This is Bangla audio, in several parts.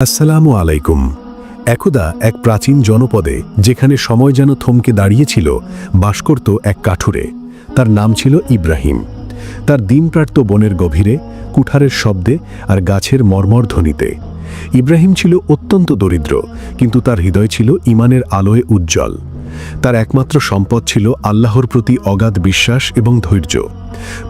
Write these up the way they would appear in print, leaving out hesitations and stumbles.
আসসালামু আলাইকুম। একদা এক প্রাচীন জনপদে, যেখানে সময় যেন থমকে দাঁড়িয়েছিল, বাস করত এক কাঠুরে। তার নাম ছিল ইব্রাহিম। তার দিন কাটত বনের গভীরে, কুঠারের শব্দে আর গাছের মর্মর ধ্বনিতে। ইব্রাহিম ছিল অত্যন্ত দরিদ্র, কিন্তু তার হৃদয় ছিল ঈমানের আলোয় উজ্জ্বল। তার একমাত্র সম্পদ ছিল আল্লাহর প্রতি অগাধ বিশ্বাস এবং ধৈর্য।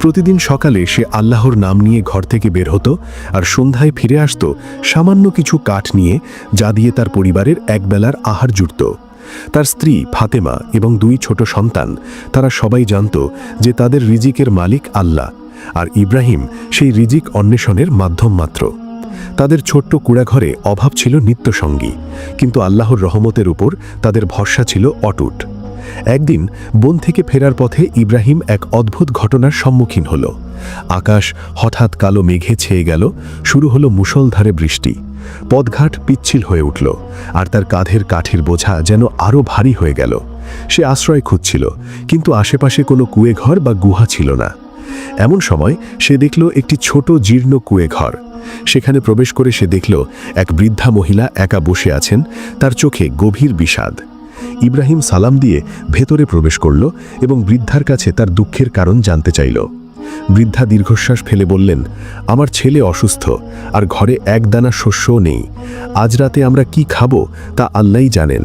প্রতিদিন সকালে সে আল্লাহর নাম নিয়ে ঘর থেকে বের হতো, আর সন্ধ্যায় ফিরে আসত সামান্য কিছু কাঠ নিয়ে, যা দিয়ে তার পরিবারের একবেলার আহার জুটত। তার স্ত্রী ফাতেমা এবং দুই ছোট সন্তান, তারা সবাই জানত যে তাদের রিজিকের মালিক আল্লাহ, আর ইব্রাহিম সেই রিজিক অন্বেষণের মাধ্যম মাত্র। তাদের ছোট্ট কুড়াঘরে অভাব ছিল নিত্যসঙ্গী, কিন্তু আল্লাহর রহমতের উপর তাদের ভরসা ছিল অটুট। একদিন বন থেকে ফেরার পথে ইব্রাহিম এক অদ্ভুত ঘটনার সম্মুখীন হল। আকাশ হঠাৎ কালো মেঘে ছেয়ে গেল, শুরু হলো মুষলধারে বৃষ্টি। পথঘাট পিচ্ছিল হয়ে উঠল, আর তার কাঁধের কাঠের বোঝা যেন আরও ভারী হয়ে গেল। সে আশ্রয় খুঁজছিল, কিন্তু আশেপাশে কোনো কুঁয়েঘর বা গুহা ছিল না। এমন সময় সে দেখল একটি ছোট জীর্ণ কুঁয়েঘর। সেখানে প্রবেশ করে সে দেখল এক বৃদ্ধা মহিলা একা বসে আছেন, তার চোখে গভীর বিষাদ। ইব্রাহিম সালাম দিয়ে ভেতরে প্রবেশ করল এবং বৃদ্ধার কাছে তার দুঃখের কারণ জানতে চাইল। বৃদ্ধা দীর্ঘশ্বাস ফেলে বললেন, আমার ছেলে অসুস্থ, আর ঘরে এক দানা শস্যও নেই। আজ রাতে আমরা কি খাবো তা আল্লাহই জানেন।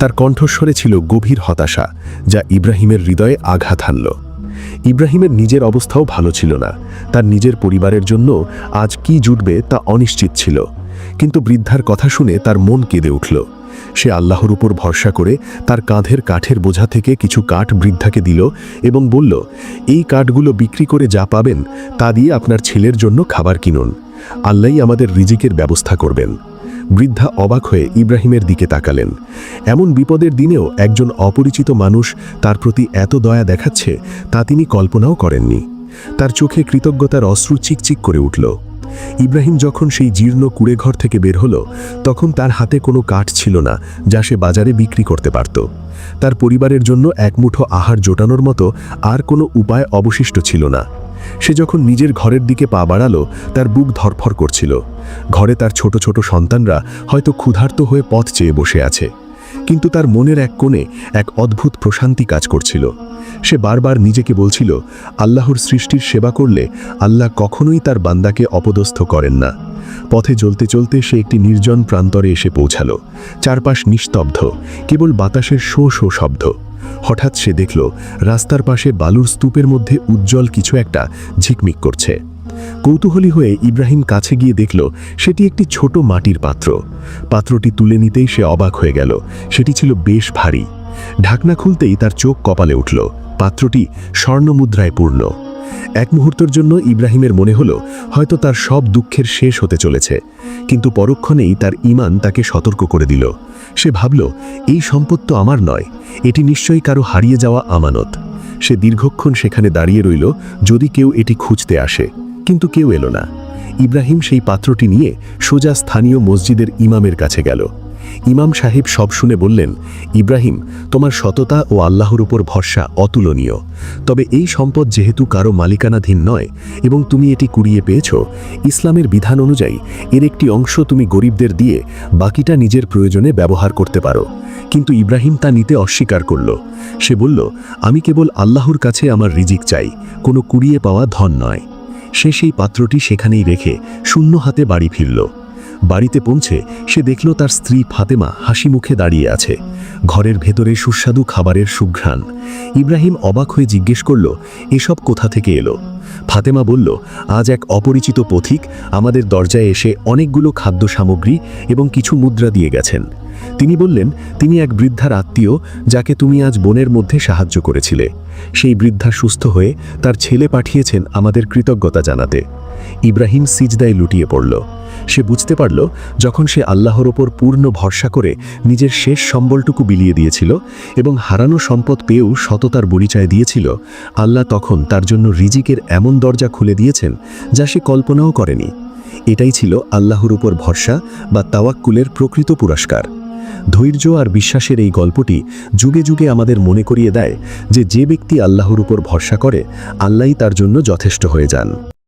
তার কণ্ঠস্বরে ছিল গভীর হতাশা, যা ইব্রাহিমের হৃদয়ে আঘাত হানল। ইব্রাহিমের নিজের অবস্থাও ভালো ছিল না। তার নিজের পরিবারের জন্য আজ কি জুটবে তা অনিশ্চিত ছিল। কিন্তু বৃদ্ধার কথা শুনে তার মন কেঁদে উঠল। সে আল্লাহর উপর ভরসা করে তার কাঁধের কাঠের বোঝা থেকে কিছু কাঠ বৃদ্ধাকে দিল এবং বলল, এই কাঠগুলো বিক্রি করে যা পাবেন তা দিয়ে আপনার ছেলের জন্য খাবার কিনুন। আল্লাহই আমাদের রিজিকের ব্যবস্থা করবেন। বৃদ্ধা অবাক হয়ে ইব্রাহিমের দিকে তাকালেন। এমন বিপদের দিনেও একজন অপরিচিত মানুষ তার প্রতি এত দয়া দেখাচ্ছে, তা তিনি কল্পনাও করেননি। তার চোখে কৃতজ্ঞতার অশ্রু চিকচিক করে উঠল। ইব্রাহিম যখন সেই জীর্ণ কুঁড়েঘর থেকে বের হলো, তখন তার হাতে কোনো কাঠ ছিল না যা সে বাজারে বিক্রি করতে পারত। তার পরিবারের জন্য এক মুঠো আহার জোটানোর মতো আর কোনো উপায় অবশিষ্ট ছিল না। সে যখন নিজের ঘরের দিকে পা বাড়ালো, তার বুক ধরফর করছিল। ঘরে তার ছোট ছোট সন্তানরা হয়তো ক্ষুধার্ত হয়ে পথ চেয়ে বসে আছে, কিন্তু তার মনের এক কোণে এক অদ্ভুত প্রশান্তি কাজ করছিল। সে বারবার নিজেকে বলছিল, আল্লাহর সৃষ্টির সেবা করলে আল্লাহ কখনোই তার বান্দাকে অপদস্থ করেন না। পথে চলতে চলতে সে একটি নির্জন প্রান্তরে এসে পৌঁছালো। চারপাশ নিস্তব্ধ, কেবল বাতাসের শো শো শব্দ। হঠাৎ সে দেখল রাস্তার পাশে বালুর স্তূপের মধ্যে উজ্জ্বল কিছু একটা ঝিকমিক করছে। কৌতূহলী হয়ে ইব্রাহিম কাছে গিয়ে দেখল সেটি একটি ছোট মাটির পাত্র। পাত্রটি তুলে নিতেই সে অবাক হয়ে গেল। সেটি ছিল বেশ ভারী। ঢাকনা খুলতেই তার চোখ কপালে উঠল। পাত্রটি স্বর্ণমুদ্রায় পূর্ণ। এক মুহূর্তের জন্য ইব্রাহিমের মনে হলো হয়তো তার সব দুঃখের শেষ হতে চলেছে, কিন্তু পরক্ষণেই তার ঈমান তাকে সতর্ক করে দিল। সে ভাবল, এই সম্পদ তো আমার নয়, এটি নিশ্চয়ই কারো হারিয়ে যাওয়া আমানত। সে দীর্ঘক্ষণ সেখানে দাঁড়িয়ে রইল, যদি কেউ এটি খুঁজতে আসে, কিন্তু কেউ এলো না। ইব্রাহিম সেই পাত্রটি নিয়ে সোজা স্থানীয় মসজিদের ইমামের কাছে গেল। ইমাম সাহেব সব শুনে বললেন, ইব্রাহিম, তোমার সততা ও আল্লাহর উপর ভরসা অতুলনীয়। তবে এই সম্পদ যেহেতু কারো মালিকানাধীন নয় এবং তুমি এটি কুড়িয়ে পেয়েছ, ইসলামের বিধান অনুযায়ী এর একটি অংশ তুমি গরিবদের দিয়ে বাকিটা নিজের প্রয়োজনে ব্যবহার করতে পারো। কিন্তু ইব্রাহিম তা নিতে অস্বীকার করল। সে বলল, আমি কেবল আল্লাহর কাছে আমার রিজিক চাই, কোনো কুড়িয়ে পাওয়া ধন নয়। সে সেই পাত্রটি সেখানেই রেখে শূন্য হাতে বাড়ি ফিরল। বাড়িতে পৌঁছে সে দেখল তার স্ত্রী ফাতেমা হাসি মুখে দাঁড়িয়ে আছে। ঘরের ভেতরে সুস্বাদু খাবারের সুঘ্রাণ। ইব্রাহিম অবাক হয়ে জিজ্ঞেস করল, এসব কোথা থেকে এলো? ফাতেমা বলল, আজ এক অপরিচিত পথিক আমাদের দরজায় এসে অনেকগুলো খাদ্য সামগ্রী এবং কিছু মুদ্রা দিয়ে গেছেন। তিনি বললেন, তিনি এক বৃদ্ধার আত্মীয়, যাকে তুমি আজ বনের মধ্যে সাহায্য করেছিলে। সেই বৃদ্ধা সুস্থ হয়ে তার ছেলে পাঠিয়েছেন আমাদের কৃতজ্ঞতা জানাতে। ইব্রাহিম সিজদায় লুটিয়ে পড়ল। সে বুঝতে পারল, যখন সে আল্লাহর ওপর পূর্ণ ভরসা করে নিজের শেষ সম্বলটুকু বিলিয়ে দিয়েছিল এবং হারানো সম্পদ পেয়েও সততার পরিচয় দিয়েছিল, আল্লাহ তখন তার জন্য রিজিকের এমন দরজা খুলে দিয়েছেন যা সে কল্পনাও করেনি। এটাই ছিল আল্লাহর উপর ভরসা বা তাওয়াক্কুলের প্রকৃত পুরস্কার। ধৈর্য আর বিশ্বাসের এই গল্পটি যুগে যুগে আমাদের মনে করিয়ে দেয় যে ব্যক্তি আল্লাহর উপর ভরসা করে, আল্লাহই তার জন্য যথেষ্ট হয়ে যান।